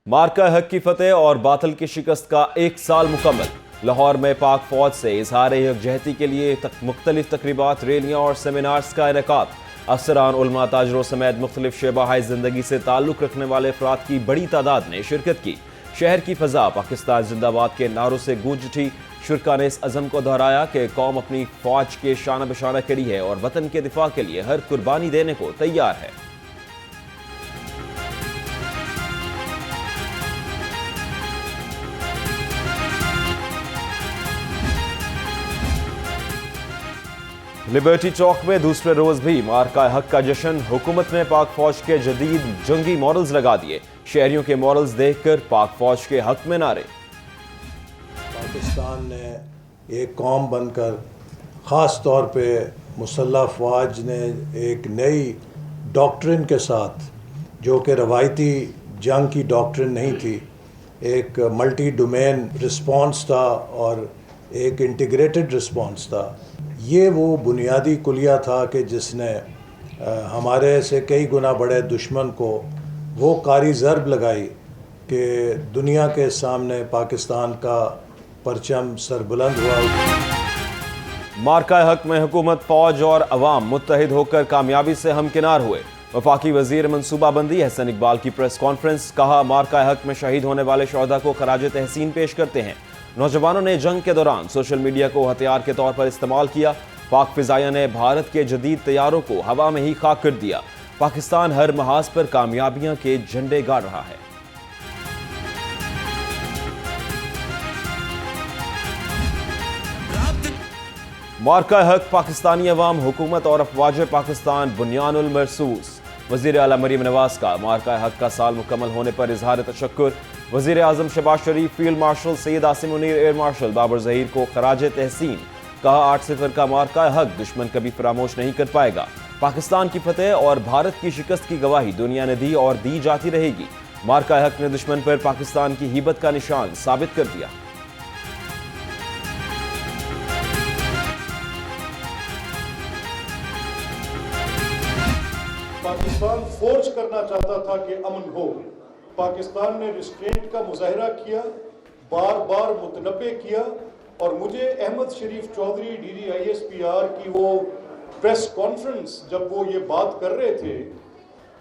मार्का हक की फतेह और बातिल की शिकस्त का 1 साल मुकम्मल। लाहौर में पाक फौज से इजहार यकजहती के लिए मुख्तलिफ तकरीबात, रैलियाँ और सेमिनार्स का इनेकाद। अफसरान, उलमा, ताजरों समेत मुख्तलिफ शोबाए ज़िंदगी से ताल्लुक़ रखने वाले अफराद की बड़ी तादाद ने शिरकत की। शहर की फ़ज़ा पाकिस्तान जिंदाबाद के नारों से गूंज उठी। शुरका ने इस अज़म को दोहराया कि कौम अपनी फ़ौज के शाना बशाना खड़ी है और वतन के दिफा के लिए हर कुर्बानी देने को तैयार है। लिबर्टी चौक में दूसरे रोज भी मार्का हक का जश्न। हुकूमत ने पाक फौज के जदीद जंगी मॉडल्स लगा दिए। शहरियों के मॉडल्स देखकर पाक फौज के हक में नारे। पाकिस्तान ने एक कौम बनकर ख़ास तौर पे मुसल्लह फ़ौज ने एक नई डॉक्ट्रिन के साथ, जो कि रवायती जंग की डॉक्ट्रिन नहीं थी, एक मल्टी डोमेन रिस्पॉन्स था और एक इंटीग्रेटेड रिस्पॉन्स था। ये वो बुनियादी कुलिया था कि जिसने हमारे से कई गुना बड़े दुश्मन को वो कारी ज़रब लगाई कि दुनिया के सामने पाकिस्तान का परचम सरबुलंद हुआ। मार्का हक में हुकूमत, फौज और अवाम मुत्तहिद होकर कामयाबी से हमकिनार हुए। वफाकी वजीर मनसूबाबंदी हसन इकबाल की प्रेस कॉन्फ्रेंस। कहा, मार्का हक में शहीद होने वाले शोहदा को खराज तहसीन पेश करते हैं। नौजवानों ने जंग के दौरान सोशल मीडिया को हथियार के तौर पर इस्तेमाल किया। पाक फिजाइया ने भारत के जदीद तैयारों को हवा में ही खाक कर दिया। पाकिस्तान हर महाज पर कामयाबियां के झंडे गाड़ रहा है। मार्का हक पाकिस्तानी अवाम, हुकूमत और अफवाज पाकिस्तान बुनियानुल मरसूस। वज़ीर आला मरीम नवाज का मार्का हक का साल मुकम्मल होने पर इजहार तशक्कुर। वज़ीर आज़म Shahbaz Sharif, field marshal Syed Asim Munir, air marshal Babar Zaheer को खराज तहसीन। कहा, 8 सिफर का मार्का हक दुश्मन कभी फरामोश नहीं कर पाएगा। पाकिस्तान की फतेह और भारत की शिकस्त की गवाही दुनिया ने दी और दी जाती रहेगी। मार्का हक ने दुश्मन पर पाकिस्तान की हिबत का निशान साबित कर दिया। पाकिस्तान फोर्स करना चाहता था कि अमन हो। पाकिस्तान ने रिस्ट्रेंट का मुजाहरा किया, बार बार मुतनब्बे किया। और मुझे अहमद शरीफ चौधरी DDISPR की वो प्रेस कॉन्फ्रेंस, जब वो ये बात कर रहे थे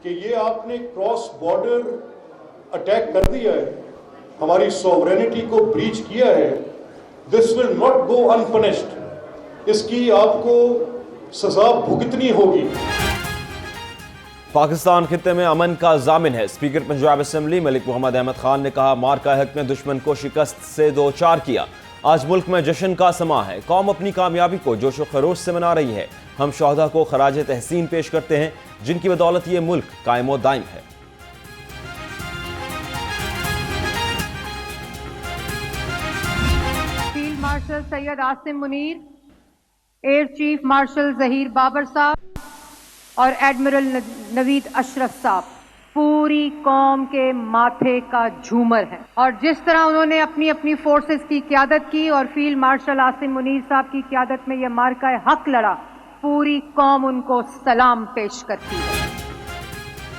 कि ये आपने क्रॉस बॉर्डर अटैक कर दिया है, हमारी सॉवरेनिटी को ब्रीच किया है, दिस विल नॉट गो अनपनिश्ड, इसकी आपको सजा भुगतनी होगी। पाकिस्तान खित्ते में अमन का जामिन है। स्पीकर पंजाब असेंबली मलिक मोहम्मद अहमद खान ने कहा, मार्का हक ने दुश्मन को शिकस्त से दो चार किया। आज मुल्क में जश्न का समा है। कौम अपनी कामयाबी को जोशो खरोश से मना रही है। हम शोहदा को खराज तहसीन पेश करते हैं, जिनकी बदौलत ये मुल्क कायमो दाइम है। Field marshal Syed Asim Munir, air chief marshal Zaheer Babar साहब और एडमिरल नवीद अशरफ साहब पूरी कौम के माथे का झूमर है। और जिस तरह उन्होंने अपनी अपनी फोर्सेस की क़यादत की और फील्ड मार्शल आसिम मुनीर साहब की क़यादत में यह मार्का हक लड़ा, पूरी कौम उनको सलाम पेश करती है।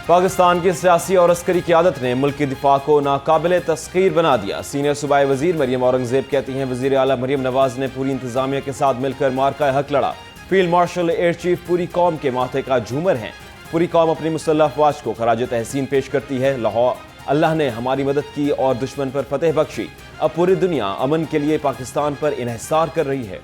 पाकिस्तान की सियासी और अस्करी क़यादत ने मुल्क की दिफा को नाकाबिले तस्खीर बना दिया। सीनियर सूबाई वजीर मरियम औरंगजेब कहती हैं, वजीर आला मरियम नवाज ने पूरी इंतजामिया के साथ मिलकर मार्का हक लड़ा। फील्ड मार्शल, एयर चीफ पूरी कौम के माथे का झूमर हैं। पूरी कौम अपनी मुसल्लह अफवाज को खराज तहसीन पेश करती है। लाहौर, अल्लाह ने हमारी मदद की और दुश्मन पर फतेह बख्शी। अब पूरी दुनिया अमन के लिए पाकिस्तान पर इन्हिसार कर रही है।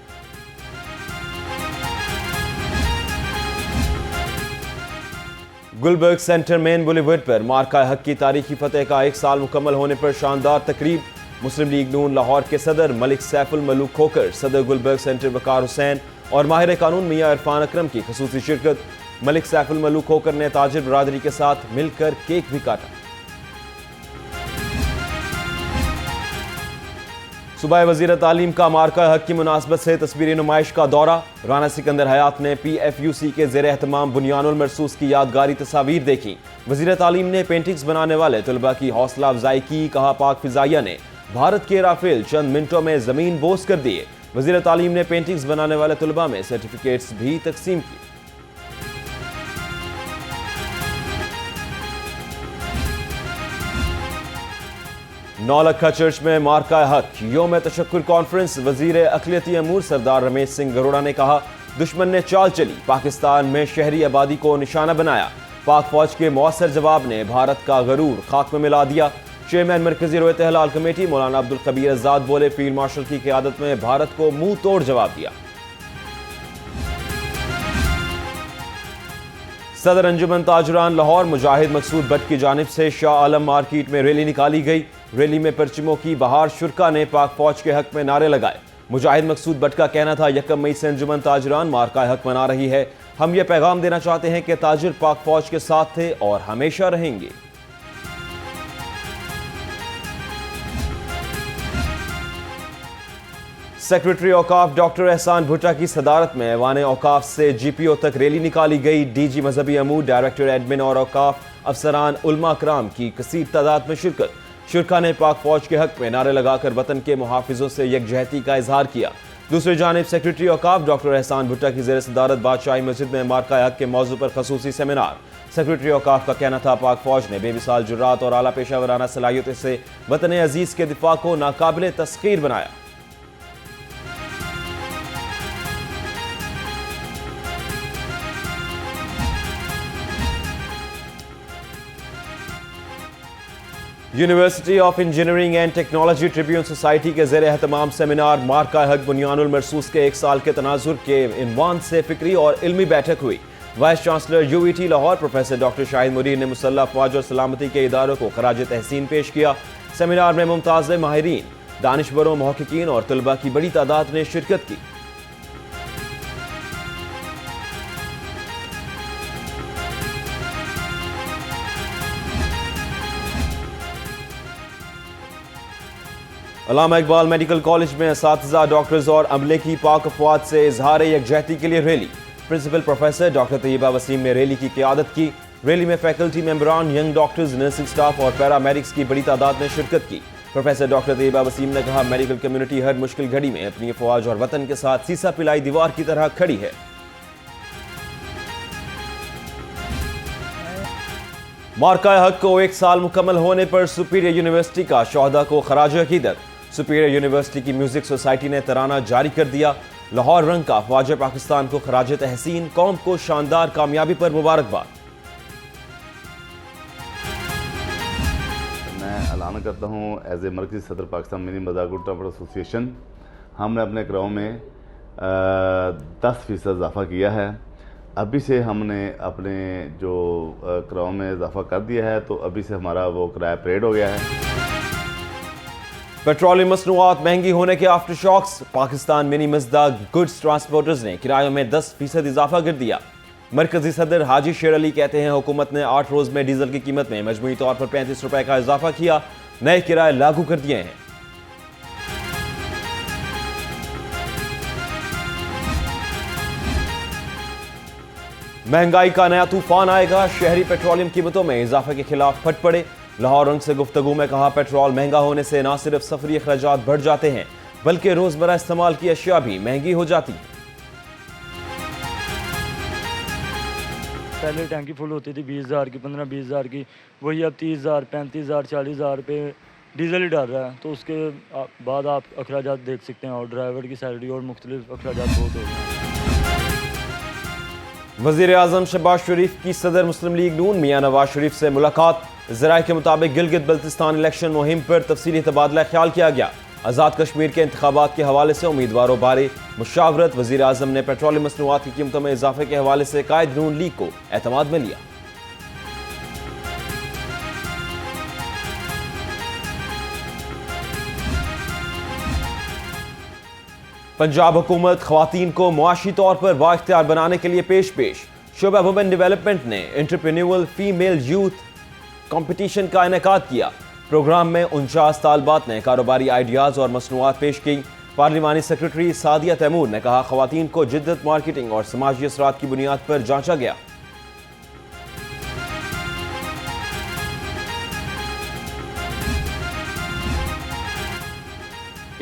गुलबर्ग सेंटर मेन बुलेवर्ड पर मार्का हक की तारीखी फतेह का 1 साल मुकम्मल होने पर शानदार तकरीब। मुस्लिम लीग नून लाहौर के सदर मलिक सैफुल मलूक खोकर, सदर गुलबर्ग सेंटर वकार हुसैन और माहिर कानून मियां इरफान अकरम की खसूसी शिरकत। मलिक सैफुल मलूक खोकर ने ताजिर बरादरी के साथ मिलकर केक भी काटा। सूबाई वज़ीर तालीम का मार्का हक की मुनासबत से तस्वीरी नुमाइश का दौरा। राना सिकंदर हयात ने PFUC के ज़ेर एहतमाम बुनियानुल मरसूस की यादगारी तस्वीर देखी। वज़ीर तालीम ने पेंटिंग्स बनाने वाले तलबा की हौसला अफजाई की। कहा, पाक फिजाइया ने भारत के राफेल चंद मिनटों में जमीन बोस कर दिए। वज़ीर तालीम ने पेंटिंग्स बनाने वाले तलबा में सर्टिफिकेट्स भी तकसीम किए। नौलखा चर्च में मार्का हक योम तशक्कुर कॉन्फ्रेंस। वजीर अक़लियती अमूर सरदार रमेश सिंह गरोड़ा ने कहा, दुश्मन ने चाल चली, पाकिस्तान में शहरी आबादी को निशाना बनाया। पाक फौज के मौसर जवाब ने भारत का गरूर खाक में मिला दिया। चेयरमैन मरकजी रोयत हलाल कमेटी मौलाना अब्दुल कबीर आजाद बोले, फील्ड मार्शल की क़यादत में भारत को मुंह तोड़ जवाब दिया। सदर अंजुमन ताजरान लाहौर मुजाहिद मकसूद भट्ट की जानिब से शाह आलम मार्केट में रैली निकाली गई। रैली में परचमों की बहार शुरका ने पाक फौज के हक में नारे लगाए। मुजाहिद मकसूद भट्ट का कहना था, 1 मई से अंजुमन ताजरान मार्का हक मना रही है। हम यह पैगाम देना चाहते हैं कि ताजिर पाक फौज के साथ थे और हमेशा रहेंगे। सेक्रेटरी औकाफ डॉक्टर एहसान भुट्टा की सदारत में ऐवान औकाफ से GPO तक रैली निकाली गई। DG मजहबी अमूर, डायरेक्टर एडमिन और औकाफ अफसरान उलमा कराम की कसीर तादाद में शिरकत। शुरका ने पाक फौज के हक में नारे लगाकर वतन के मुहाफिजों से यकजहती का इजहार किया। दूसरी जानिब सेक्रेटरी औकाफ डॉक्टर एहसान भुट्टा की ज़ेर सदारत बादशाही मस्जिद में मार्का हक के मौजू पर खसूसी सेमिनार। सेक्रेटरी औकाफ का कहना था, पाक फौज ने बेमिसाल जुर्रात और आला पेशा वराना सलाहियत से वतन अजीज के दिफा को नाकाबिल तस्खीर बनाया। University of engineering and technology Tribune society के ज़ेर एहतमाम सेमिनार मार्का हक बुनियानुल मरसूस के 1 साल के तनाजुर के इनवान से फिक्री और इल्मी बैठक हुई। Vice chancellor UET Lahore professor doctor Shahid Munir ने मुसल्लह अफवाज और सलामती के इदारों को खराज तहसीन पेश किया। सेमिनार में मुमताज़ माहिरीन, दानिशवरों, महक़क़ीन और तलबा की बड़ी तादाद ने शिरकत की। अल्लामा इकबाल मेडिकल कॉलेज में असातिज़ा, डॉक्टर्स और अमले की पाक अफवाज से इजहार यकजहती के लिए rally. Principal professor doctor Tayyaba Waseem ने रैली की क़यादत की। रैली में फैकल्टी मेंबरान, यंग डॉक्टर्स, नर्सिंग स्टाफ और पैरामेडिक्स की बड़ी तादाद ने शिरकत की। प्रोफेसर डॉक्टर तैयबा वसीम ने कहा, मेडिकल कम्युनिटी हर मुश्किल घड़ी में अपनी अफवाज और वतन के साथ सीसा पिलाई दीवार की तरह खड़ी है। मार्का हक को 1 साल मुकम्मल होने पर सुपीरियर यूनिवर्सिटी का शोहदा को खराज अकीदत। सुपीरियर यूनिवर्सिटी की म्यूजिक सोसाइटी ने तराना जारी कर दिया। लाहौर रंग का ख्वाज पाकिस्तान को खराज तहसीन, कौम को शानदार कामयाबी पर मुबारकबाद। मैं ऐलान करता हूँ एज ए मरकज़ी सदर पाकिस्तान मिनी मज़ाक ट्रांसपोर्ट एसोसिएशन, हमने अपने कराओं में 10% इजाफा किया है। अभी से हमने अपने जो कराओं में इजाफा कर दिया है, तो अभी से हमारा वो किराया पेड हो गया है। पेट्रोलियम मसनूआत महंगी होने के after shocks. Pakistan mini मजदा goods transporters ने किरायों में 10% इजाफा कर दिया। मरकजी सदर हाजी शेर अली कहते हैं, हुकूमत ने 8 रोज में डीजल की कीमत में मजमूई तौर पर 35 रुपए का इजाफा किया। नए किराए लागू कर दिए हैं। महंगाई का नया तूफान आएगा। शहरी पेट्रोलियम कीमतों में इजाफे के खिलाफ फट पड़े। लाहौर रंग से गुफ्तगू में कहा, पेट्रोल महंगा होने से न सिर्फ सफरी अखराजात बढ़ जाते हैं, बल्कि रोजमर्रा इस्तेमाल की अशिया भी महंगी हो जाती है। पहले टैंकी फुल होती थी 20,000 की, 15-20 हज़ार की, वही अब 30,000, 35,000, 40,000 पे डीजल ही डाल रहा है। तो उसके बाद आप अखराजात देख सकते हैं, और ड्राइवर की सैलरी और मुख्तलिफ अखराजात बहुत हो गए हैं। वज़ीर आज़म शहबाज शरीफ की सदर मुस्लिम लीग नून मियां नवाज शरीफ से मुलाकात। ज़राए के मुताबिक गिलगित बल्तिस्तान इलेक्शन मुहिम पर तफसीली तबादला ख्याल किया गया। आज़ाद कश्मीर के इंतखाबात के हवाले से उम्मीदवारों बारे मुशावरत। वज़ीर आज़म ने पेट्रोलियम मसनूआत की कीमतों में इजाफे के हवाले से कायद नून लीग को एतमाद में लिया। पंजाब हुकूमत ख्वातीन को मुआशी तौर पर बाइख्तियार बनाने के लिए पेश शोबा वुमेन डेवलपमेंट ने एंटरप्रेन्योरल फीमेल यूथ कंपटीशन का इनेकाद किया। प्रोग्राम में 49 तालबात ने कारोबारी आइडियाज और मसनूआत पेश की। पार्लिमानी सेक्रेटरी सादिया तैमूर ने कहा, ख्वातीन को जिद्दत, मार्केटिंग और समाजी असरात की बुनियाद पर जांचा गया।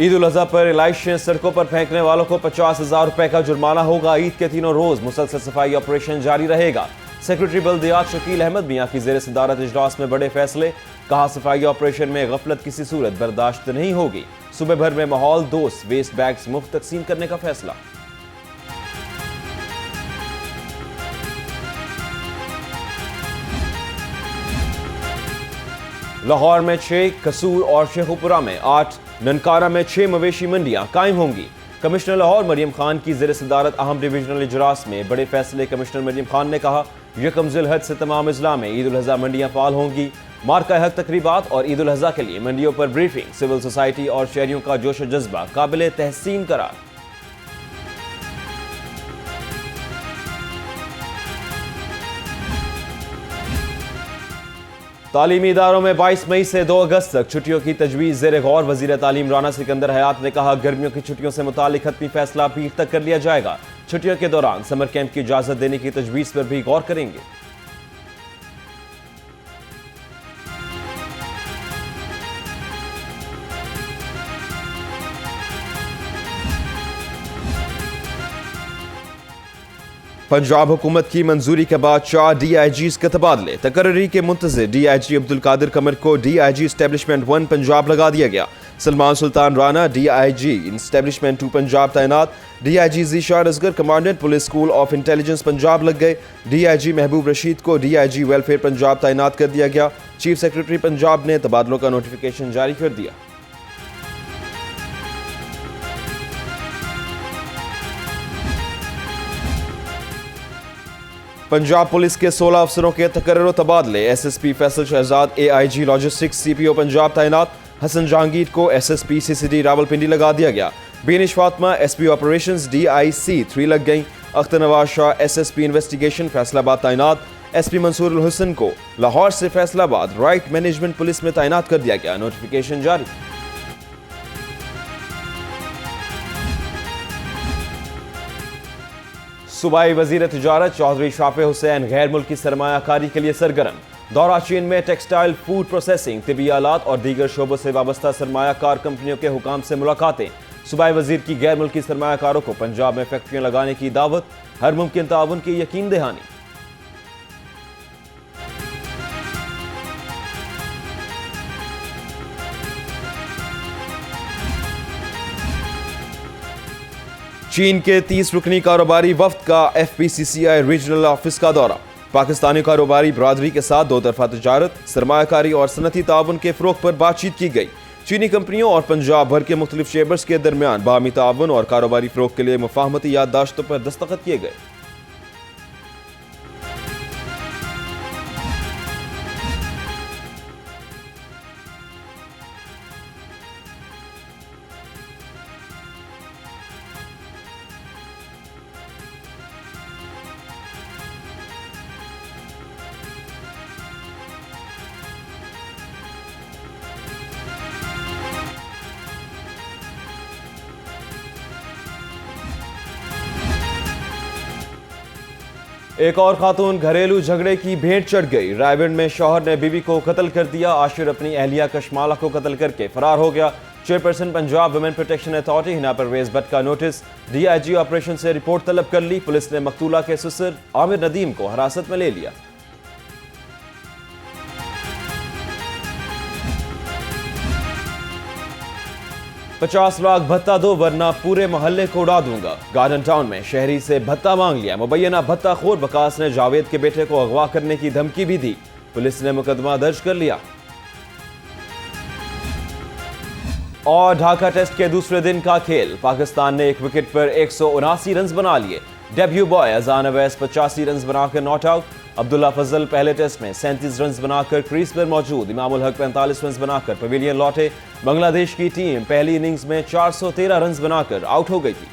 ईद उल अजहा पर इलाइशें सड़कों पर फेंकने वालों को 50,000 रुपए का जुर्माना होगा। ईद के तीनों रोज मुसलसल सफाई ऑपरेशन जारी रहेगा। सेक्रेटरी बल्दियात शकील अहमद मियां की ज़ेर सदारत इजलास में बड़े फैसले। कहा सफाई ऑपरेशन में गफलत किसी सूरत बर्दाश्त नहीं होगी। सुबह भर में माहौल दोस्त वेस्ट बैग्स मुफ्त तकसीम करने का फैसला। लाहौर में 6, कसूर और शेखुपुरा में 8, ननकारा में 6 मवेशी मंडियां कायम होंगी। कमिश्नर लाहौर मरियम खान की ज़ेर सदारत अहम डिविजनल इजलास में बड़े फैसले। कमिश्नर मरियम खान ने कहा, यकम ज़िलहज से तमाम अजला में ईद उल अज़हा मंडियां फाल होंगी। मार्का हक तकरीबात और ईद उल अज़हा के लिए मंडियों पर ब्रीफिंग। सिविल सोसाइटी और शहरियों का जोश व जज्बा काबिल तहसीन करार। तालीमी इदारों में 22 मई से 2 अगस्त तक छुट्टियों की तजवीज़ ज़ेर गौर। वज़ीर तालीम राना सिकंदर हयात ने कहा, गर्मियों की छुट्टियों से मुतालिक हतमी फैसला पीर तक कर लिया जाएगा। छुट्टियों के दौरान समर कैंप की इजाज़त देने की तजवीज़ पर भी गौर करेंगे। पंजाब हुकूमत की मंजूरी के बाद 4 DIGs के तबादले। तकर्री के मुंतज़िर DIG अब्दुल कादिर कमर को DIG एस्टेब्लिशमेंट 1 पंजाब लगा दिया गया। सलमान सुल्तान राना DIG एस्टेब्लिशमेंट 2 पंजाब तैनात। DIG Zeeshan Asghar commandant police school of intelligence Punjab लग गए। DIG महबूब रशीद को DIG वेलफेयर पंजाब तैनात कर दिया गया। चीफ सेक्रेटरी पंजाब ने तबादलों का नोटिफिकेशन जारी कर दिया। पंजाब पुलिस के 16 अफसरों के तकर्रुर तबादले। SSP Faisal Shahzad AIG logistics CPO Punjab तैनात। हसन जहांगीर को SSP CCD रावलपिंडी लगा दिया गया। बेनिश फातिमा SP ऑपरेशंस DIC 3 लग गई। अख्तर नवाज शाह SSP इन्वेस्टिगेशन फैसलाबाद तैनात। SP मंसूर उल हुसन को लाहौर से फैसलाबाद राइट मैनेजमेंट पुलिस में तैनात कर दिया गया। नोटिफिकेशन जारी। सूबाई वजीर तिजारत चौधरी शाफे हुसैन गैर मुल्की सरमायाकारी के लिए सरगर्म। दौरा चीन में टेक्सटाइल, फूड प्रोसेसिंग, तिबी आलात और दीगर शोबों से वाबस्ता सरमायाकार कंपनियों के हुकाम से मुलाकातें। सूबाई वजीर की गैर मुल्की सरमायाकारों को पंजाब में फैक्ट्रियां लगाने की दावत। हर मुमकिन ताउन की यकीन दहानी। चीन के 30 रुकनी कारोबारी वफ्द का FPCCI रीजनल ऑफिस का दौरा। पाकिस्तानी कारोबारी बरादरी के साथ 2 तरफा तिजारत, सरमायाकारी और सनती ताउन के फ़रोग़ पर बातचीत की गई। चीनी कंपनियों और पंजाब भर के मुख्तलिफ चेंबर्स के दरमियान बाहमी ताउन और कारोबारी फ़रोग़ के लिए मुफाहमती याददाश्तों पर दस्तखत किए गए। एक और खातून घरेलू झगड़े की भेंट चढ़ गई। रायगढ़ में शौहर ने बीवी को कत्ल कर दिया। आशिर अपनी अहलिया कशमाला को कत्ल करके फरार हो गया। Chairperson Punjab women protection authority Hina Parvez Bhatt का नोटिस। DIG ऑपरेशन से रिपोर्ट तलब कर ली। पुलिस ने मकतूला के ससुर आमिर नदीम को हिरासत में ले लिया। $50 लाख भत्ता दो वरना पूरे मोहल्ले को उड़ा दूंगा। गार्डन टाउन में शहरी से भत्ता मांग लिया। मुबैना भत्ता खोर वकास ने जावेद के बेटे को अगवा करने की धमकी भी दी। पुलिस ने मुकदमा दर्ज कर लिया। और ढाका टेस्ट के दूसरे दिन का खेल। पाकिस्तान ने 1 विकेट पर 179 रन बना लिए। डेब्यू बॉय अजान अवैस 85 रन बनाकर नॉट आउट। अब्दुल्ला फजल पहले टेस्ट में 37 रन बनाकर क्रीज पर मौजूद। इमामुल हक 45 रन बनाकर पवेलियन लौटे। बांग्लादेश की टीम पहली इनिंग्स में 413 रन बनाकर आउट हो गई थी।